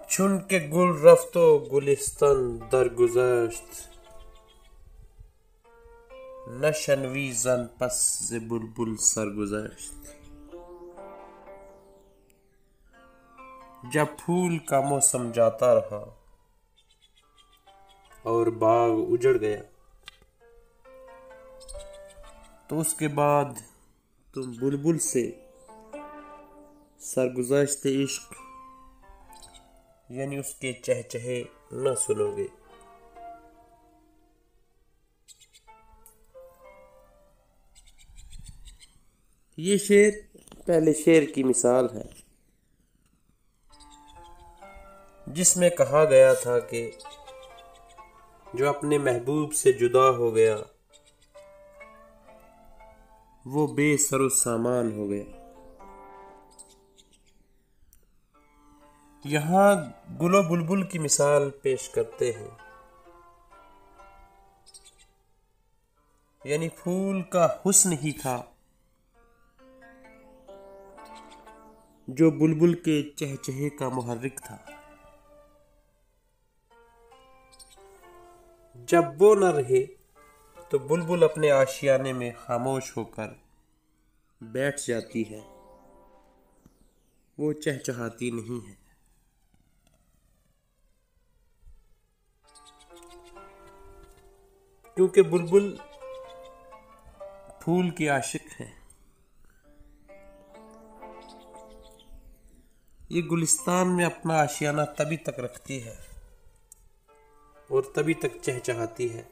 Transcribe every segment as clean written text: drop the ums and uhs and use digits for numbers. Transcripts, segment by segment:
چون که گل رفت و گلستان درگذشت، نشنوی زن پس ز بلبل سرگذشت. جب پھول کا موسم جاتا رہا اور باغ اجڑ گیا، تو اس کے بعد تم بلبل سے سرگذشت عشق یعنی اس کے چہچہے نہ سنو گے. یہ شعر پہلے شعر کی مثال ہے جس میں کہا گیا تھا کہ جو اپنے محبوب سے جدا ہو گیا وہ بے سر و سامان ہو گیا. یہاں گل و بلبل کی مثال پیش کرتے ہیں، یعنی پھول کا حسن ہی تھا جو بلبل کے چہچہے کا محرک تھا. جب وہ نہ رہے تو بلبل اپنے آشیانے میں خاموش ہو کر بیٹھ جاتی ہے، وہ چہچہاتی نہیں ہے. کیونکہ بلبل پھول کی عاشق ہے. یہ گلستان میں اپنا آشیانہ تبھی تک رکھتی ہے اور تبھی تک چہچہاتی ہے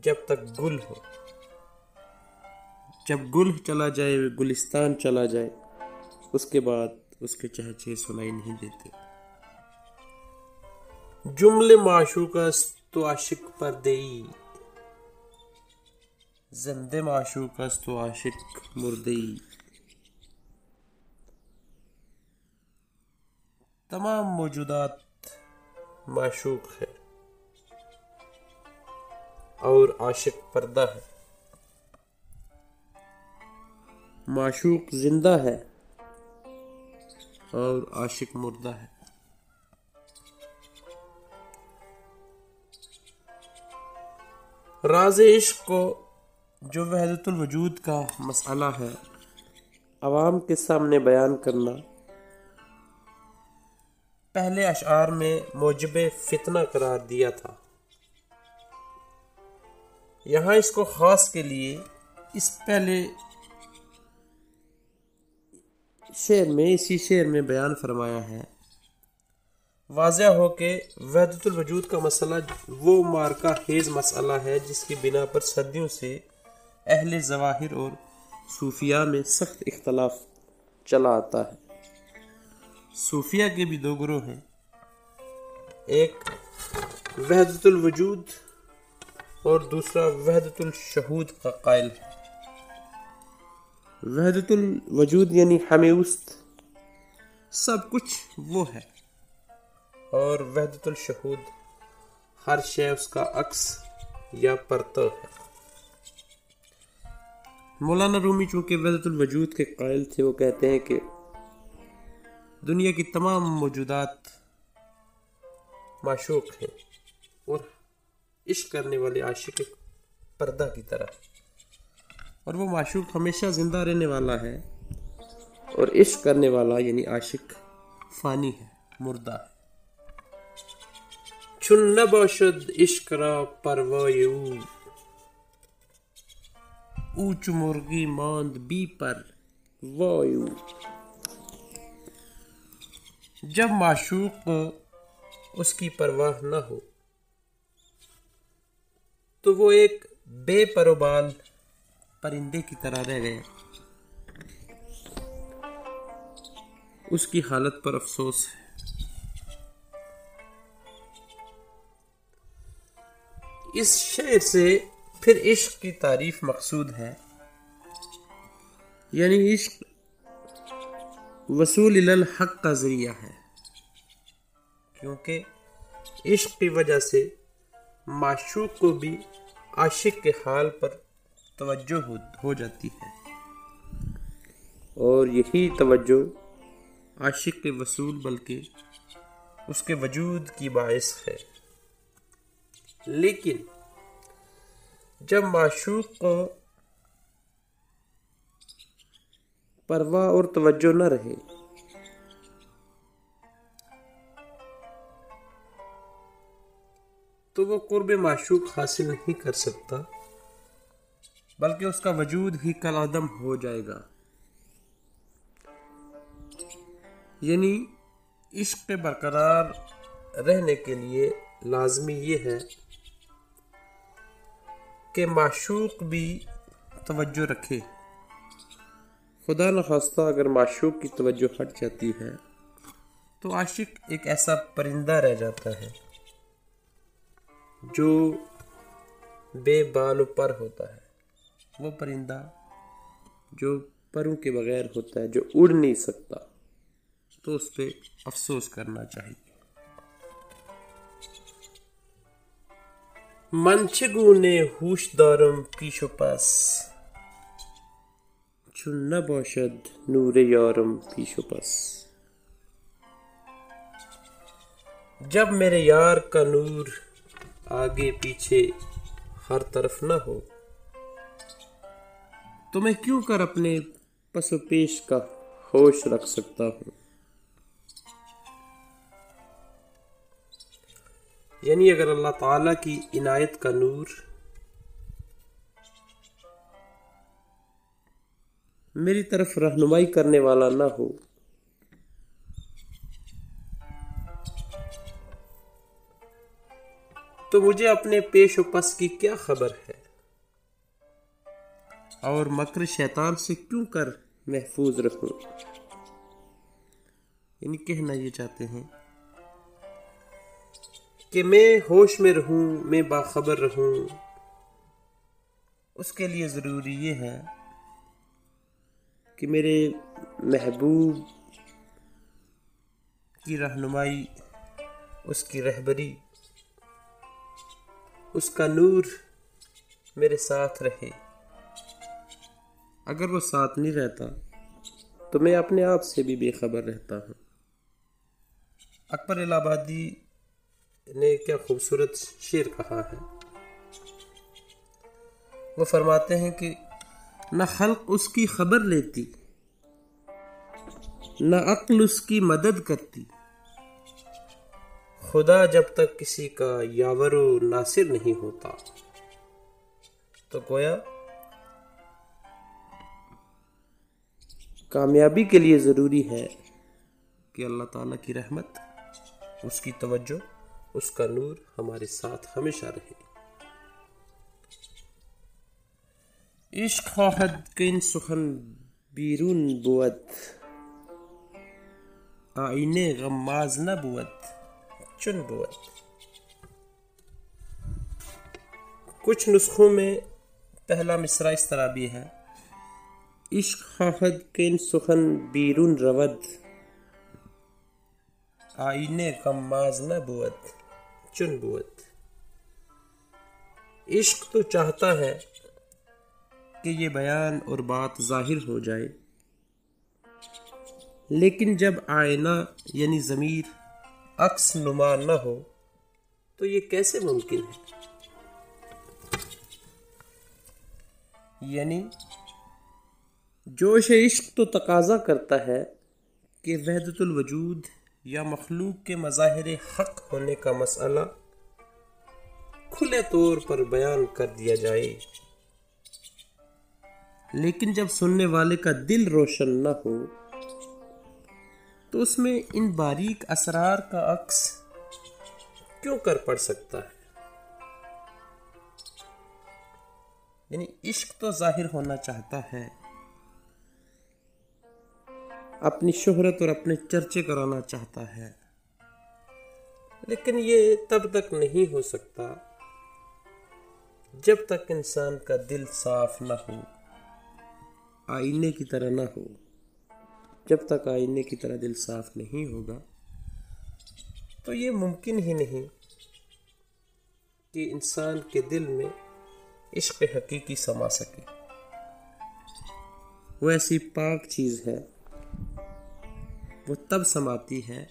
جب تک گل ہو. جب گل چلا جائے، گلستان چلا جائے، اس کے بعد اس کے چہچہے سنائی نہیں دیتے. جملے معشوق است تو عاشق پردئی، زندے معشوق است تو عاشق مردئی. تمام موجودات معشوق ہے اور عاشق پردہ ہے. معشوق زندہ ہے اور عاشق مردہ ہے. راز عشق کو جو وحدت الوجود کا مسئلہ ہے عوام کے سامنے بیان کرنا پہلے اشعار میں موجب فتنہ قرار دیا تھا. یہاں اس کو خاص کے لیے اس پہلے اسی شعر میں بیان فرمایا ہے. واضح ہو کہ وحدت الوجود کا مسئلہ وہ مارکہ خیز مسئلہ ہے جس کی بنا پر صدیوں سے اہل ظواہر اور صوفیاء میں سخت اختلاف چلا آتا ہے. صوفیاء کے بھی دو گروہ ہیں، ایک وحدت الوجود اور دوسرا وحدت الشہود کا قائل ہے. وحدت الوجود یعنی ہمیں اوست سب کچھ وہ ہے، اور وحدت الشہود ہر شے اس کا عکس یا پرتو ہے. مولانا رومی چونکہ وحدت الوجود کے قائل تھے، وہ کہتے ہیں کہ دنیا کی تمام موجودات معشوق ہیں اور عشق کرنے والے عاشق پردہ کی طرح، اور وہ معشوق ہمیشہ زندہ رہنے والا ہے اور عشق کرنے والا یعنی عاشق فانی ہے، مردہ ہے. چون نباشد عشق را پروای او چو مرغی ماند بی پر وای او. جب معشوق اس کی پرواہ نہ ہو تو وہ ایک بے پر و بال پرندے کی طرح رہ گیا. اس کی حالت پر افسوس ہے. اس شعر سے پھر عشق کی تعریف مقصود ہے، یعنی عشق وصول الی الحق کا ذریعہ ہے، کیونکہ عشق کی وجہ سے معشوق کو بھی عاشق کے حال پر توجہ ہو جاتی ہے. اور یہی توجہ عاشق کے وصول بلکہ اس کے وجود کی باعث ہے۔ لیکن جب معشوق کو پرواہ اور توجہ نہ رہے تو وہ قرب معشوق حاصل نہیں کر سکتا، بلکہ اس کا وجود ہی کالعدم ہو جائے گا۔ یعنی عشق کے برقرار رہنے کے لیے لازمی یہ ہے کہ معشوق بھی توجہ رکھے۔ خدا نخواستہ اگر معشوق کی توجہ ہٹ جاتی ہے تو عاشق ایک ایسا پرندہ رہ جاتا ہے جو بے بال و پر ہوتا ہے، وہ پرندہ جو پروں کے بغیر ہوتا ہے، جو اڑ نہیں سکتا، تو اس پہ افسوس کرنا چاہیے۔ من چگونه هوش دارم پیش و پس، چون نباشد نور یارم پیش و پس۔ جب میرے یار کا نور آگے پیچھے ہر طرف نہ ہو تو میں کیوں کر اپنے پس و پیش کا ہوش رکھ سکتا ہوں۔ یعنی اگر اللہ تعالیٰ کی عنایت کا نور میری طرف رہنمائی کرنے والا نہ ہو تو مجھے اپنے پیش و پس کی کیا خبر ہے، اور مکر شیطان سے کیوں کر محفوظ رہوں۔ یعنی کہنا یہ چاہتے ہیں کہ میں ہوش میں رہوں، میں باخبر رہوں، اس کے لیے ضروری یہ ہے کہ میرے محبوب کی رہنمائی، اس کی رہبری، اس کا نور میرے ساتھ رہے۔ اگر وہ ساتھ نہیں رہتا تو میں اپنے آپ سے بھی بے خبر رہتا ہوں۔ اکبر الہ آبادی نے کیا خوبصورت شعر کہا ہے۔ وہ فرماتے ہیں کہ نہ خلق اس کی خبر لیتی، نہ عقل اس کی مدد کرتی، خدا جب تک کسی کا یاور و ناصر نہیں ہوتا۔ تو گویا کامیابی کے لیے ضروری ہے کہ اللہ تعالیٰ کی رحمت، اس کی توجہ، اس کا نور ہمارے ساتھ ہمیشہ رہے۔ عشق خواہد کہ این سخن بیرون بود، آئینه غماز نبود چون بود۔ کچھ نسخوں میں پہلا مصرع اس طرح بھی ہے، عشق خواہد کہ این سخن بیرون رود، آئینه غماز نبود چون بود۔ عشق تو چاہتا ہے کہ یہ بیان اور بات ظاہر ہو جائے، لیکن جب آئینہ یعنی ضمیر عکس نما نہ ہو تو یہ کیسے ممکن ہے۔ یعنی جوش عشق تو تقاضا کرتا ہے کہ وحدت الوجود یا مخلوق کے مظاہر حق ہونے کا مسئلہ کھلے طور پر بیان کر دیا جائے، لیکن جب سننے والے کا دل روشن نہ ہو تو اس میں ان باریک اسرار کا عکس کیوں کر پڑ سکتا ہے۔ یعنی عشق تو ظاہر ہونا چاہتا ہے، اپنی شہرت اور اپنے چرچے کرانا چاہتا ہے، لیکن یہ تب تک نہیں ہو سکتا جب تک انسان کا دل صاف نہ ہو، آئینے کی طرح نہ ہو۔ جب تک آئینے کی طرح دل صاف نہیں ہوگا تو یہ ممکن ہی نہیں کہ انسان کے دل میں عشق حقیقی سما سکے۔ وہ ایسی پاک چیز ہے، وہ تب سماتی ہے،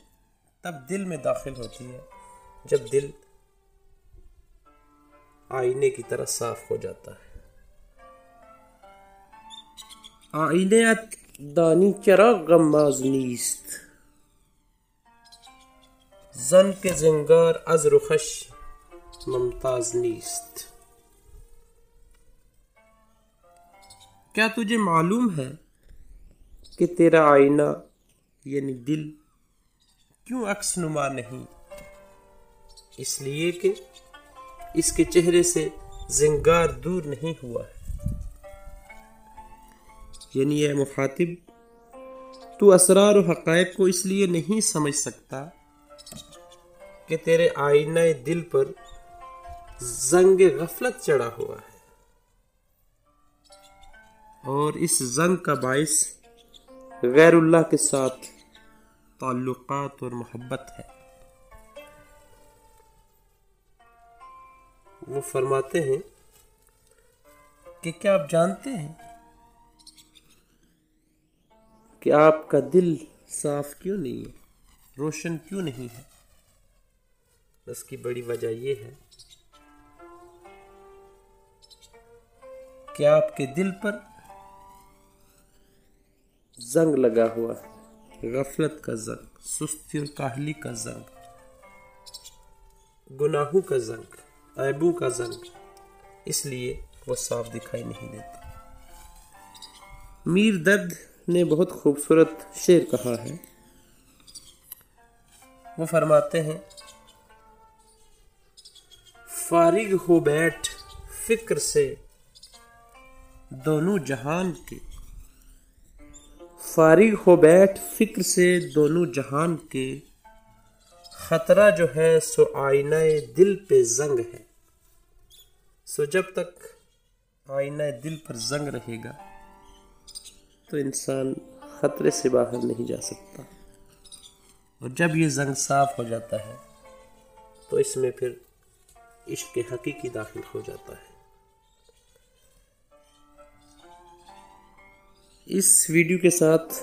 تب دل میں داخل ہوتی ہے جب دل آئینے کی طرح صاف ہو جاتا ہے۔ آئینه‌ات دانی چراغ غماز نیست، زن کے زنگار از رخش ممتاز نیست۔ کیا تجھے معلوم ہے کہ تیرا آئینہ یعنی دل کیوں عکس نما نہیں؟ اس لیے کہ اس کے چہرے سے زنگار دور نہیں ہوا ہے۔ یعنی اے مخاطب، تو اسرار و حقائق کو اس لیے نہیں سمجھ سکتا کہ تیرے آئینہ دل پر زنگ غفلت چڑھا ہوا ہے، اور اس زنگ کا باعث غیر اللہ کے ساتھ تعلقات اور محبت ہے۔ وہ فرماتے ہیں کہ کیا آپ جانتے ہیں کہ آپ کا دل صاف کیوں نہیں ہے، روشن کیوں نہیں ہے؟ اس کی بڑی وجہ یہ ہے کہ آپ کے دل پر زنگ لگا ہوا ہے، غفلت کا زنگ، سستی اور کاہلی کا زنگ، گناہوں کا زنگ، عیبوں کا زنگ، اس لیے وہ صاف دکھائی نہیں دیتا۔ میر درد نے بہت خوبصورت شعر کہا ہے۔ وہ فرماتے ہیں، فارغ ہو بیٹھ فکر سے دونوں جہان کے، فارغ ہو بیٹھ فکر سے دونوں جہان کے، خطرہ جو ہے سو آئینہ دل پہ زنگ ہے۔ سو جب تک آئینہ دل پر زنگ رہے گا تو انسان خطرے سے باہر نہیں جا سکتا، اور جب یہ زنگ صاف ہو جاتا ہے تو اس میں پھر عشق حقیقی داخل ہو جاتا ہے۔ اس ویڈیو کے ساتھ